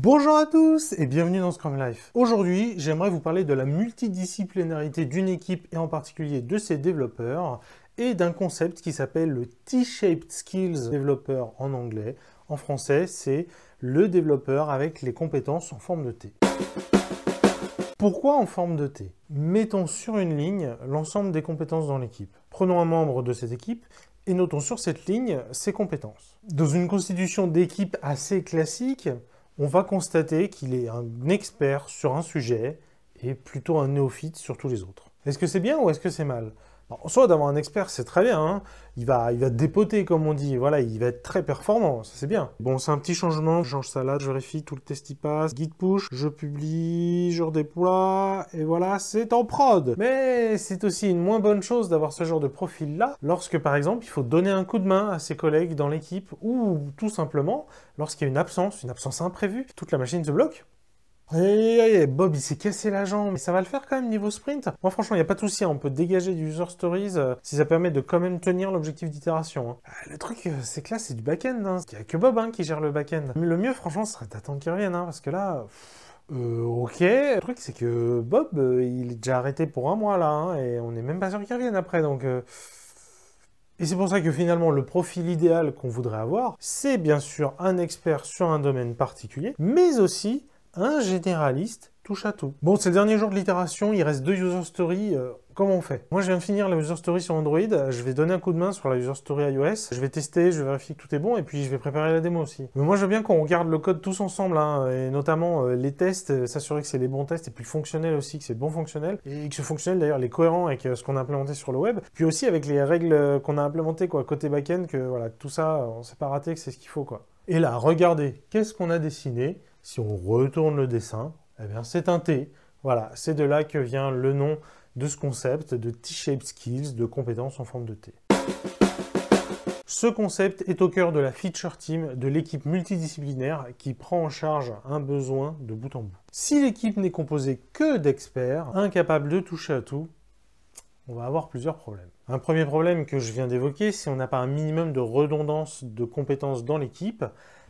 Bonjour à tous et bienvenue dans Scrum Life. Aujourd'hui, j'aimerais vous parler de la multidisciplinarité d'une équipe et en particulier de ses développeurs et d'un concept qui s'appelle le T-Shaped Skills Developer en anglais. En français, c'est le développeur avec les compétences en forme de T. Pourquoi en forme de T? Mettons sur une ligne l'ensemble des compétences dans l'équipe. Prenons un membre de cette équipe et notons sur cette ligne ses compétences. Dans une constitution d'équipe assez classique, on va constater qu'il est un expert sur un sujet et plutôt un néophyte sur tous les autres. Est-ce que c'est bien ou est-ce que c'est mal? En soi, d'avoir un expert, c'est très bien, hein. Il va dépoter, comme on dit, voilà, il va être très performant, ça c'est bien. Bon, c'est un petit changement, je change ça là, je vérifie, tout le test y passe, git push, je publie, je redéploie, et voilà, c'est en prod. Mais c'est aussi une moins bonne chose d'avoir ce genre de profil-là, lorsque par exemple, il faut donner un coup de main à ses collègues dans l'équipe, ou tout simplement, lorsqu'il y a une absence imprévue, toute la machine se bloque. Et Bob, il s'est cassé la jambe, mais ça va le faire quand même niveau sprint. Moi franchement, il n'y a pas de souci, on peut dégager du user stories si ça permet de quand même tenir l'objectif d'itération. Le truc, c'est que là, c'est du back-end. Il n'y a que Bob qui gère le back-end. Mais le mieux, franchement, ce serait d'attendre qu'il revienne, parce que là... ok. Le truc, c'est que Bob, il est déjà arrêté pour un mois, là, et on n'est même pas sûr qu'il revienne après, donc... Et c'est pour ça que finalement, le profil idéal qu'on voudrait avoir, c'est bien sûr un expert sur un domaine particulier, mais aussi un généraliste touche à tout. Bon, c'est le dernier jour de l'itération, il reste 2 user stories, comment on fait? Moi, je viens de finir la user story sur Android, je vais donner un coup de main sur la user story iOS, je vais tester, je vais vérifier que tout est bon, et puis je vais préparer la démo aussi. Mais moi, je veux bien qu'on regarde le code tous ensemble, et notamment les tests, s'assurer que c'est les bons tests, et puis le fonctionnel aussi, que c'est le bon fonctionnel, et que ce fonctionnel, d'ailleurs, il est cohérent avec ce qu'on a implémenté sur le web, puis aussi avec les règles qu'on a implémentées, quoi, côté back-end, que voilà, tout ça, on s'est pas raté, que c'est ce qu'il faut, quoi. Et là, regardez, qu'est-ce qu'on a dessiné? Si on retourne le dessin, eh bien c'est un T. Voilà, c'est de là que vient le nom de ce concept de T-Shaped Skills, de compétences en forme de T. Ce concept est au cœur de la feature team de l'équipe multidisciplinaire qui prend en charge un besoin de bout en bout. Si l'équipe n'est composée que d'experts, incapables de toucher à tout, on va avoir plusieurs problèmes. Un premier problème que je viens d'évoquer, si on n'a pas un minimum de redondance de compétences dans l'équipe,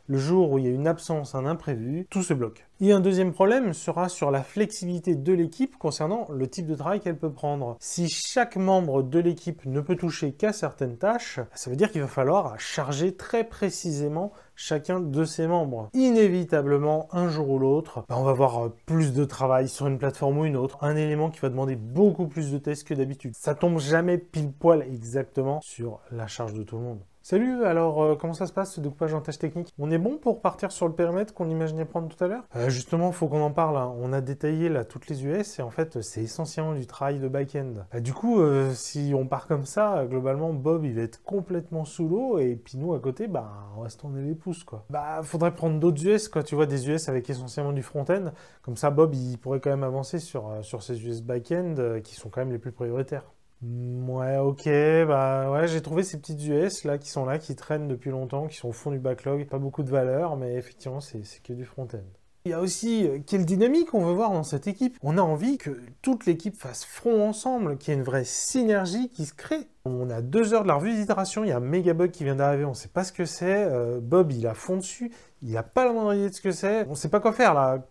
le jour où il y a une absence, un imprévu, tout se bloque. Et un deuxième problème sera sur la flexibilité de l'équipe concernant le type de travail qu'elle peut prendre. Si chaque membre de l'équipe ne peut toucher qu'à certaines tâches, ça veut dire qu'il va falloir charger très précisément chacun de ses membres. Inévitablement, un jour ou l'autre, on va avoir plus de travail sur une plateforme ou une autre, un élément qui va demander beaucoup plus de tests que d'habitude. Ça tombe jamais pile poil exactement sur la charge de tout le monde. Salut, alors comment ça se passe ce découpage en tâches techniques? On est bon pour partir sur le périmètre qu'on imaginait prendre tout à l'heure? Justement, il faut qu'on en parle, hein. On a détaillé là toutes les US et en fait c'est essentiellement du travail de back-end. Du coup, si on part comme ça, globalement Bob il va être complètement sous l'eau et puis nous à côté, on va se tourner les pouces quoi. Faudrait prendre d'autres US quoi, tu vois, des US avec essentiellement du front-end. Comme ça Bob il pourrait quand même avancer sur ces US back-end qui sont quand même les plus prioritaires. Ouais, ok, ouais, j'ai trouvé ces petites US là, qui traînent depuis longtemps, qui sont au fond du backlog. Pas beaucoup de valeur, mais effectivement, c'est que du front-end. Il y a aussi quelle dynamique on veut voir dans cette équipe. On a envie que toute l'équipe fasse front ensemble, qu'il y ait une vraie synergie qui se crée. On a 2 heures de la revue d'itération, il y a un méga bug qui vient d'arriver, on ne sait pas ce que c'est. Bob, il a fond dessus, il n'a pas la moindre idée de ce que c'est. On ne sait pas quoi faire là.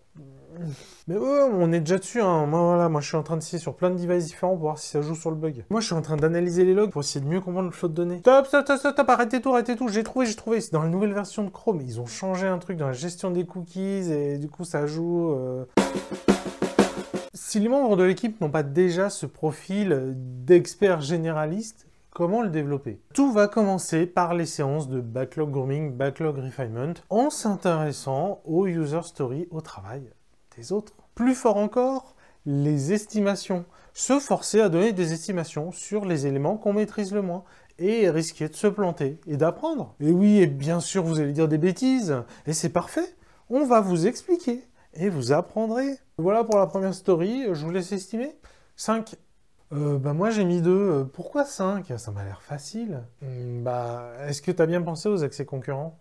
Mais ouais, on est déjà dessus, hein. Moi je suis en train d'essayer sur plein de devices différents pour voir si ça joue sur le bug. Moi je suis en train d'analyser les logs pour essayer de mieux comprendre le flow de données. Stop, arrêtez tout, j'ai trouvé. C'est dans la nouvelle version de Chrome, ils ont changé un truc dans la gestion des cookies et du coup ça joue... Si les membres de l'équipe n'ont pas déjà ce profil d'expert généraliste, comment le développer? Tout va commencer par les séances de backlog grooming, backlog refinement, en s'intéressant aux user stories, au travail des autres. Plus fort encore, les estimations. Se forcer à donner des estimations sur les éléments qu'on maîtrise le moins et risquer de se planter et d'apprendre. Et oui, et bien sûr, vous allez dire des bêtises, et c'est parfait. On va vous expliquer et vous apprendrez. Voilà pour la première story, je vous laisse estimer. 5. Moi j'ai mis 2. Pourquoi 5? Ça m'a l'air facile. Est-ce que tu as bien pensé aux accès concurrents?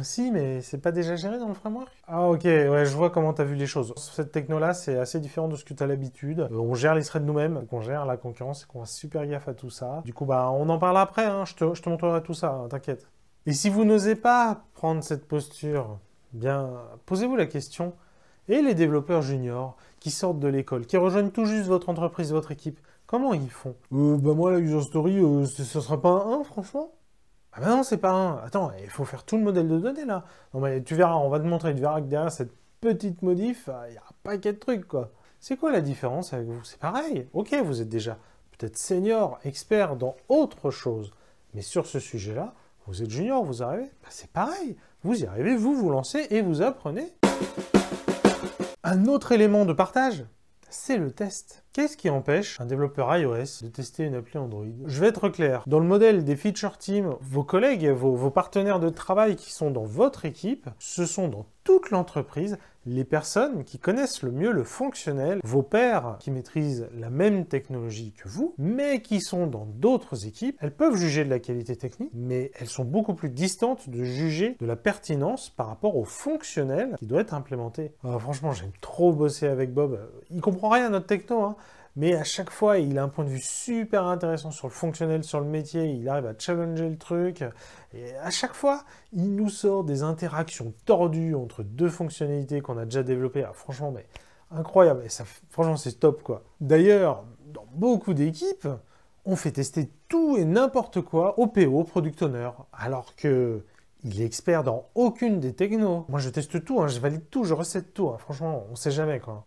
Si, mais c'est pas déjà géré dans le framework? Ah ok, ouais, je vois comment tu as vu les choses. Cette techno-là, c'est assez différent de ce que tu as l'habitude. On gère les threads nous-mêmes, on gère la concurrence et qu'on va super gaffe à tout ça. Du coup, on en parle après, hein. Je te montrerai tout ça, hein, t'inquiète. Et si vous n'osez pas prendre cette posture Bien, posez-vous la question, et les développeurs juniors qui sortent de l'école, qui rejoignent tout juste votre entreprise, votre équipe, comment ils font? Bah moi, la user story, ce sera pas un 1, franchement? Ah bah non, c'est pas un. Attends, il faut faire tout le modèle de données, là. Non mais tu verras, on va te montrer, tu verras que derrière cette petite modif, il y a un paquet de trucs, quoi. C'est quoi la différence avec vous? C'est pareil. Ok, vous êtes déjà peut-être senior, expert dans autre chose, mais sur ce sujet-là, vous êtes junior, vous arrivez, bah c'est pareil. Vous y arrivez, vous vous lancez et vous apprenez. Un autre élément de partage, c'est le test. Qu'est-ce qui empêche un développeur iOS de tester une appli Android? Je vais être clair. Dans le modèle des feature teams, vos collègues, vos partenaires de travail qui sont dans votre équipe, ce sont dans toute l'entreprise les personnes qui connaissent le mieux le fonctionnel, vos pairs qui maîtrisent la même technologie que vous, mais qui sont dans d'autres équipes. Elles peuvent juger de la qualité technique, mais elles sont beaucoup plus distantes de juger de la pertinence par rapport au fonctionnel qui doit être implémenté. Franchement, j'aime trop bosser avec Bob. Il comprend rien à notre techno, hein. Mais à chaque fois, il a un point de vue super intéressant sur le fonctionnel, sur le métier, il arrive à challenger le truc, et à chaque fois, il nous sort des interactions tordues entre deux fonctionnalités qu'on a déjà développées. Ah, franchement, mais incroyable, et ça, franchement, c'est top, quoi. D'ailleurs, dans beaucoup d'équipes, on fait tester tout et n'importe quoi au PO, Product Owner, alors que il est expert dans aucune des technos. Moi, je teste tout, hein, je valide tout, je recette tout, hein. Franchement, on sait jamais, quoi.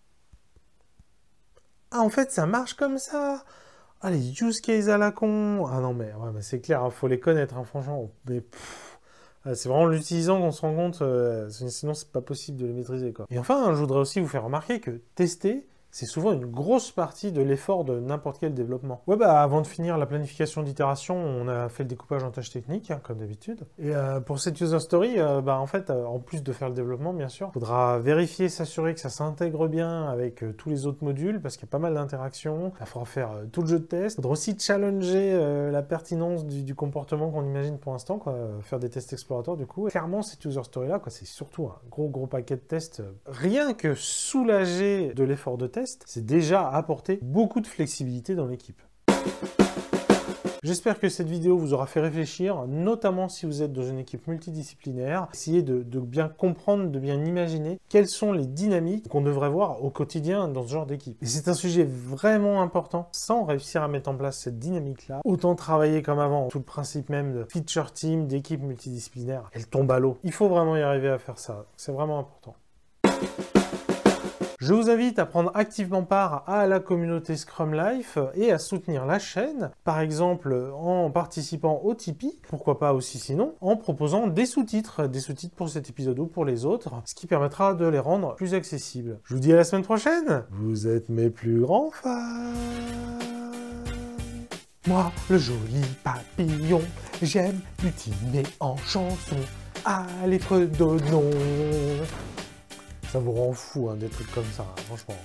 Ah, en fait, ça marche comme ça. Ah, les use cases à la con. Ah non, mais, ouais, mais c'est clair, il faut les connaître, hein, franchement. Mais c'est vraiment en l'utilisant qu'on se rend compte, sinon c'est pas possible de les maîtriser, quoi. Et enfin, je voudrais aussi vous faire remarquer que tester, c'est souvent une grosse partie de l'effort de n'importe quel développement. Ouais, bah avant de finir la planification d'itération, on a fait le découpage en tâches techniques, hein, comme d'habitude. Et pour cette user story, en fait, en plus de faire le développement, bien sûr, il faudra vérifier, s'assurer que ça s'intègre bien avec tous les autres modules, parce qu'il y a pas mal d'interactions. Il faudra faire tout le jeu de test. Il faudra aussi challenger la pertinence du comportement qu'on imagine pour l'instant, quoi. Faire des tests explorateurs, du coup. Et clairement, cette user story-là, quoi, c'est surtout un gros paquet de tests. Rien que soulager de l'effort de test, c'est déjà apporter beaucoup de flexibilité dans l'équipe. J'espère que cette vidéo vous aura fait réfléchir, notamment si vous êtes dans une équipe multidisciplinaire. Essayez de bien comprendre, de bien imaginer quelles sont les dynamiques qu'on devrait voir au quotidien dans ce genre d'équipe. Et c'est un sujet vraiment important. Sans réussir à mettre en place cette dynamique-là, autant travailler comme avant. Tout le principe même de feature team, d'équipe multidisciplinaire, elle tombe à l'eau. Il faut vraiment y arriver à faire ça. C'est vraiment important. Je vous invite à prendre activement part à la communauté Scrum Life et à soutenir la chaîne, par exemple en participant au Tipeee, pourquoi pas aussi sinon, en proposant des sous-titres pour cet épisode ou pour les autres, ce qui permettra de les rendre plus accessibles. Je vous dis à la semaine prochaine, vous êtes mes plus grands fans. Moi, le joli papillon, j'aime butiner en chanson. Allez, fredonnons. Ça vous rend fou, hein, des trucs comme ça, hein, franchement.